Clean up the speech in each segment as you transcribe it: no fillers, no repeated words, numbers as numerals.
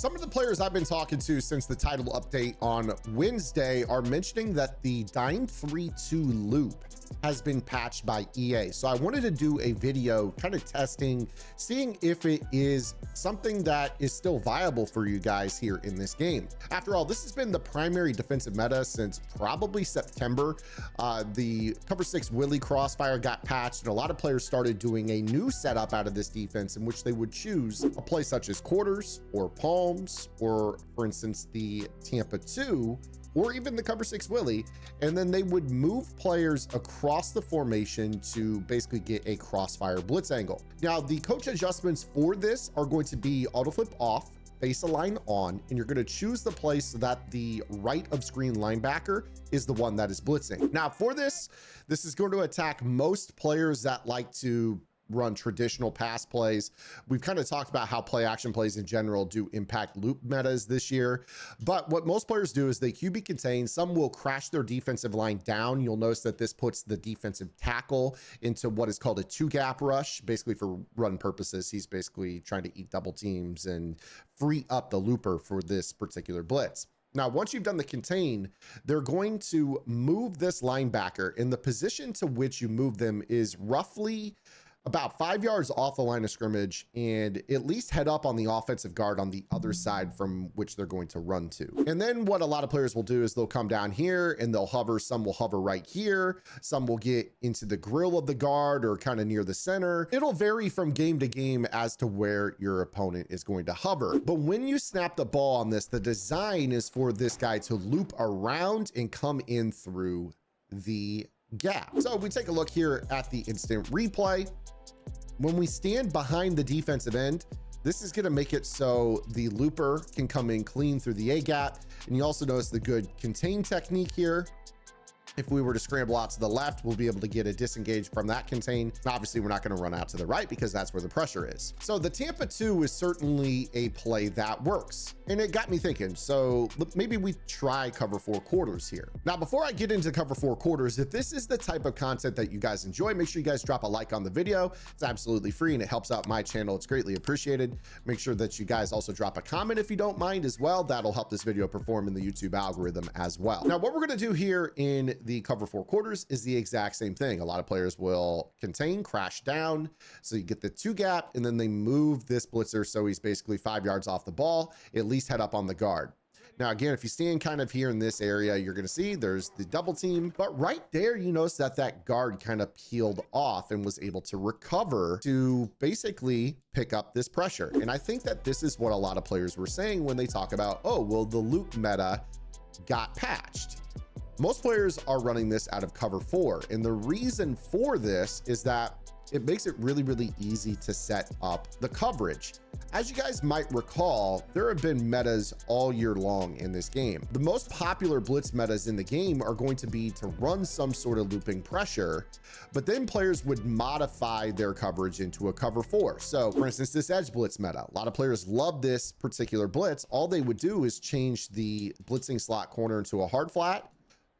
Some of the players I've been talking to since the title update on Wednesday are mentioning that the Dime 3-2 loop has been patched by EA. So I wanted to do a video kind of testing, seeing if it is something that is still viable for you guys here in this game. After all, this has been the primary defensive meta since probably September. The cover 6 Willie crossfire got patched, and a lot of players started doing a new setup out of this defense in which they would choose a play such as quarters or palms, or for instance, the Tampa 2, or even the cover 6 Willie, and then they would move players across the formation to basically get a crossfire blitz angle. Now, the coach adjustments for this are going to be auto flip off, face align on, and you're going to choose the play so that the right of screen linebacker is the one that is blitzing. Now, for this is going to attack most players that like to run traditional pass plays. We've kind of talked about how play action plays in general do impact loop metas this year, but what most players do is they QB contain. Some will crash their defensive line down. You'll notice that this puts the defensive tackle into what is called a 2-gap rush. Basically, for run purposes, he's basically trying to eat double teams and free up the looper for this particular blitz. Now, once you've done the contain, they're going to move this linebacker, and the position to which you move them is roughly about 5 yards off the line of scrimmage, and at least head up on the offensive guard on the other side from which they're going to run to. And then what a lot of players will do is they'll come down here and they'll hover. Some will hover right here. Some will get into the grill of the guard or kind of near the center. It'll vary from game to game as to where your opponent is going to hover. But when you snap the ball on this, the design is for this guy to loop around and come in through the gap. So we take a look here at the instant replay. When we stand behind the defensive end, this is going to make it so the looper can come in clean through the A gap. And you also notice the good contain technique here. If we were to scramble out to the left, we'll be able to get a disengage from that contain. Obviously, we're not going to run out to the right because that's where the pressure is. So the Tampa 2 is certainly a play that works. And it got me thinking, so maybe we try cover 4 quarters here. Now, before I get into cover 4 quarters, if this is the type of content that you guys enjoy, make sure you guys drop a like on the video. It's absolutely free and it helps out my channel. It's greatly appreciated. Make sure that you guys also drop a comment if you don't mind as well. That'll help this video perform in the YouTube algorithm as well. Now, what we're going to do here in the cover 4 quarters is the exact same thing. A lot of players will contain, crash down. So you get the 2-gap, and then they move this blitzer so he's basically 5 yards off the ball, at least head up on the guard. Now, again, if you stand kind of here in this area, you're going to see there's the double team, but right there, you notice that that guard kind of peeled off and was able to recover to basically pick up this pressure. And I think that this is what a lot of players were saying when they talk about, oh, well, the loop meta got patched. Most players are running this out of cover 4. And the reason for this is that it makes it really, really easy to set up the coverage. As you guys might recall, there have been metas all year long in this game. The most popular blitz metas in the game are going to be to run some sort of looping pressure, but then players would modify their coverage into a cover 4. So for instance, this edge blitz meta, a lot of players love this particular blitz. All they would do is change the blitzing slot corner into a hard flat,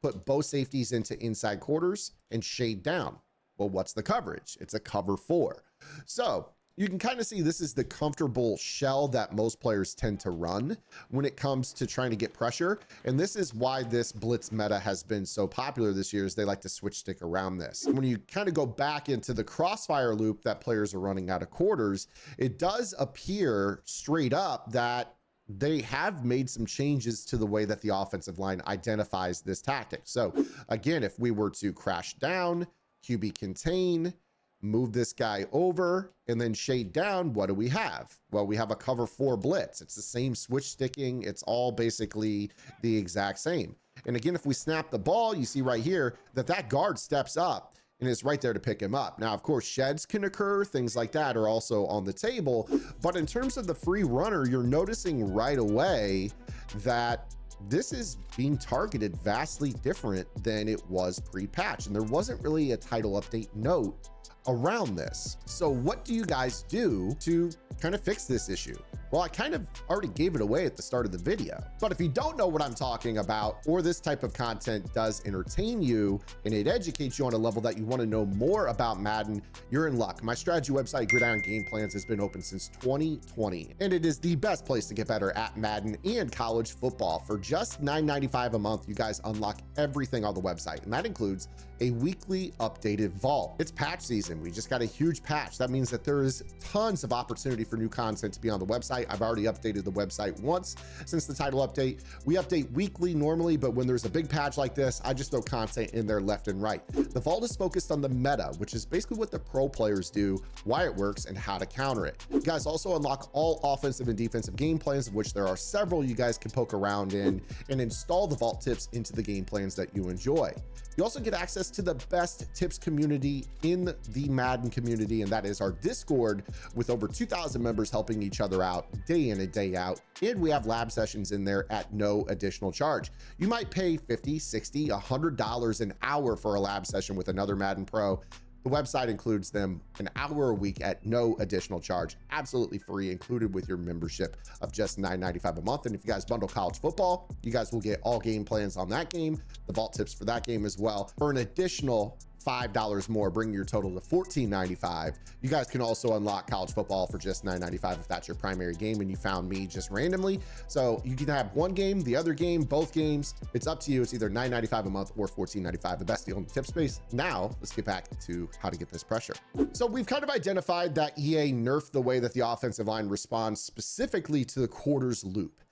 put both safeties into inside quarters, and shade down. Well, what's the coverage? It's a cover 4. So you can kind of see this is the comfortable shell that most players tend to run when it comes to trying to get pressure. And this is why this blitz meta has been so popular this year, is they like to switch stick around this. When you kind of go back into the crossfire loop that players are running out of quarters, it does appear straight up that they have made some changes to the way that the offensive line identifies this tactic. So again, if we were to crash down, QB contain, move this guy over, and then shade down, what do we have? Well, we have a cover 4 blitz. It's the same switch sticking. It's all basically the exact same. And again, if we snap the ball, you see right here that that guard steps up and is right there to pick him up. Now, of course, sheds can occur. Things like that are also on the table. But in terms of the free runner, you're noticing right away that this is being targeted vastly different than it was pre-patch. And there wasn't really a title update note around this. So what do you guys do to kind of fix this issue? Well, I kind of already gave it away at the start of the video. But if you don't know what I'm talking about, or this type of content does entertain you and it educates you on a level that you want to know more about Madden, you're in luck. My strategy website, Gridiron Game Plans, has been open since 2020, and it is the best place to get better at Madden and college football. For just $9.95 a month, you guys unlock everything on the website, and that includes a weekly updated vault. It's patch season. We just got a huge patch. That means that there is tons of opportunity for new content to be on the website. I've already updated the website once since the title update. We update weekly normally, but when there's a big patch like this, I just throw content in there left and right. The vault is focused on the meta, which is basically what the pro players do, why it works, and how to counter it. You guys also unlock all offensive and defensive game plans, of which there are several you guys can poke around in and install the vault tips into the game plans that you enjoy. You also get access to the best tips community in the Madden community, and that is our Discord with over 2,000 members helping each other out day in and day out. And we have lab sessions in there at no additional charge. You might pay $50, $60, $100 an hour for a lab session with another Madden Pro. The website includes them an hour a week at no additional charge, absolutely free, included with your membership of just $9.95 a month. And if you guys bundle college football, you guys will get all game plans on that game, the vault tips for that game as well, for an additional $5 more, bringing your total to $14.95. You guys can also unlock college football for just $9.95 if that's your primary game and you found me just randomly. So you can have one game, the other game, both games. It's up to you. It's either $9.95 a month or $14.95, the best deal in the tip space. Now let's get back to how to get this pressure. So we've kind of identified that EA nerfed the way that the offensive line responds specifically to the quarters loop.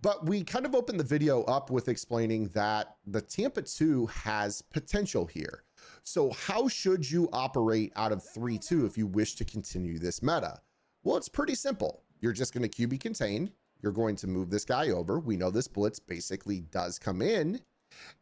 But we kind of opened the video up with explaining that the Tampa 2 has potential here. So how should you operate out of 3-2 if you wish to continue this meta? Well, it's pretty simple. You're just going to QB contain. You're going to move this guy over. We know this blitz basically does come in.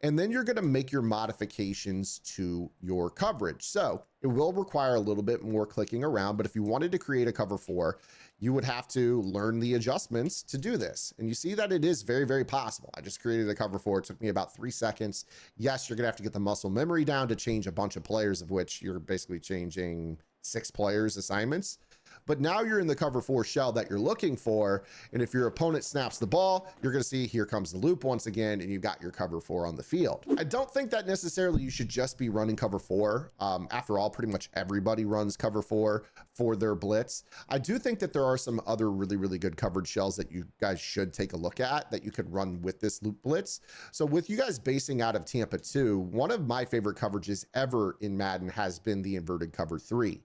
And then you're going to make your modifications to your coverage. So it will require a little bit more clicking around, but if you wanted to create a cover 4, you would have to learn the adjustments to do this. And you see that it is very, very possible. I just created a cover 4. It took me about 3 seconds. Yes, you're going to have to get the muscle memory down to change a bunch of players, of which you're basically changing 6 players' assignments. But now you're in the cover 4 shell that you're looking for. And if your opponent snaps the ball, you're going to see here comes the loop once again, and you've got your cover 4 on the field. I don't think that necessarily you should just be running cover 4. After all, pretty much everybody runs cover 4 for their blitz. I do think that there are some other really, really good coverage shells that you guys should take a look at that you could run with this loop blitz. So with you guys basing out of Tampa 2, one of my favorite coverages ever in Madden has been the inverted cover 3.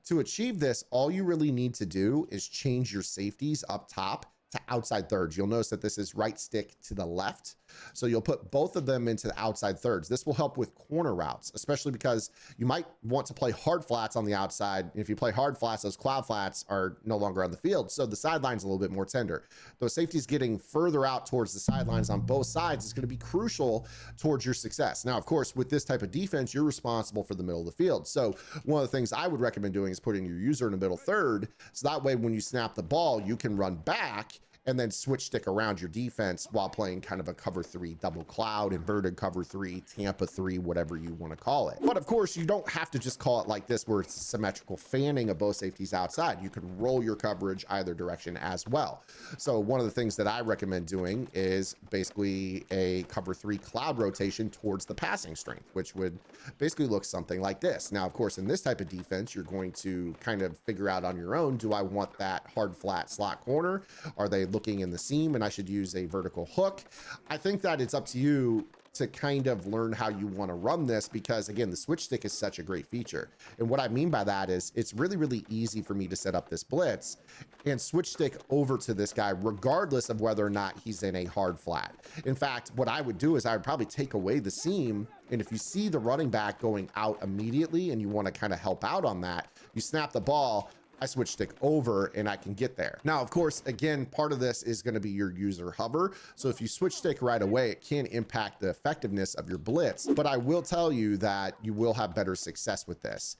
To achieve this, all you really need to do is change your safeties up top to outside thirds. You'll notice that this is right stick to the left. So you'll put both of them into the outside thirds. This will help with corner routes, especially because you might want to play hard flats on the outside. If you play hard flats, those cloud flats are no longer on the field. So the sideline's a little bit more tender. Those safeties getting further out towards the sidelines on both sides is going to be crucial towards your success. Now, of course, with this type of defense, you're responsible for the middle of the field. So one of the things I would recommend doing is putting your user in the middle third. So that way, when you snap the ball, you can run back and then switch stick around your defense while playing kind of a cover 3 double cloud, inverted cover 3, Tampa 3, whatever you want to call it. But of course, you don't have to just call it like this where it's symmetrical fanning of both safeties outside. You could roll your coverage either direction as well. So one of the things that I recommend doing is basically a cover 3 cloud rotation towards the passing strength, which would basically look something like this. Now, of course, in this type of defense, you're going to kind of figure out on your own, do I want that hard flat slot corner? Are they looking in the seam and I should use a vertical hook? I think that it's up to you to kind of learn how you want to run this, because again, the switch stick is such a great feature. And what I mean by that is it's really, really easy for me to set up this blitz and switch stick over to this guy, regardless of whether or not he's in a hard flat. In fact, what I would do is I would probably take away the seam. And if you see the running back going out immediately and you want to kind of help out on that, you snap the ball, I switch stick over and I can get there. Now, of course, again, part of this is going to be your user hover. So if you switch stick right away, it can impact the effectiveness of your blitz. But I will tell you that you will have better success with this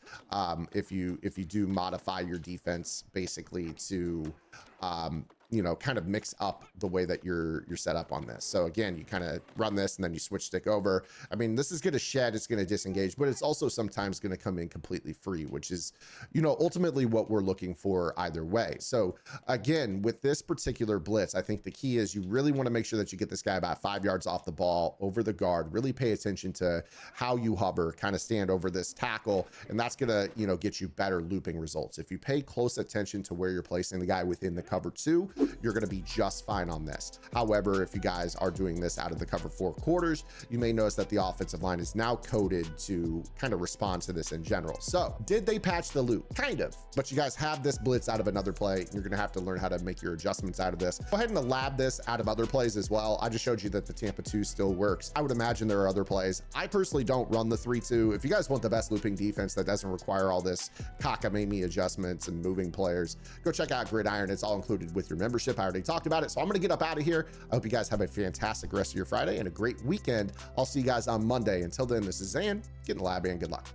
if you do modify your defense basically to kind of mix up the way that you're set up on this. So again, you kind of run this and then you switch stick over. I mean, this is going to shed, it's going to disengage, but it's also sometimes going to come in completely free, which is, ultimately what we're looking for either way. So again, with this particular blitz, I think the key is you really want to make sure that you get this guy about 5 yards off the ball over the guard, really pay attention to how you hover, kind of stand over this tackle, and that's going to, get you better looping results. If you pay close attention to where you're placing the guy within the cover 2, you're going to be just fine on this. However, if you guys are doing this out of the cover 4 quarters, you may notice that the offensive line is now coded to kind of respond to this in general. So did they patch the loop? Kind of, but you guys have this blitz out of another play. You're going to have to learn how to make your adjustments out of this. Go ahead and lab this out of other plays as well. I just showed you that the Tampa 2 still works. I would imagine there are other plays. I personally don't run the 3-2. If you guys want the best looping defense that doesn't require all this cockamamie adjustments and moving players, go check out Gridiron. It's all included with your membership. I already talked about it. So I'm going to get up out of here. I hope you guys have a fantastic rest of your Friday and a great weekend. I'll see you guys on Monday. Until then, this is Zan. Get in the lab and good luck.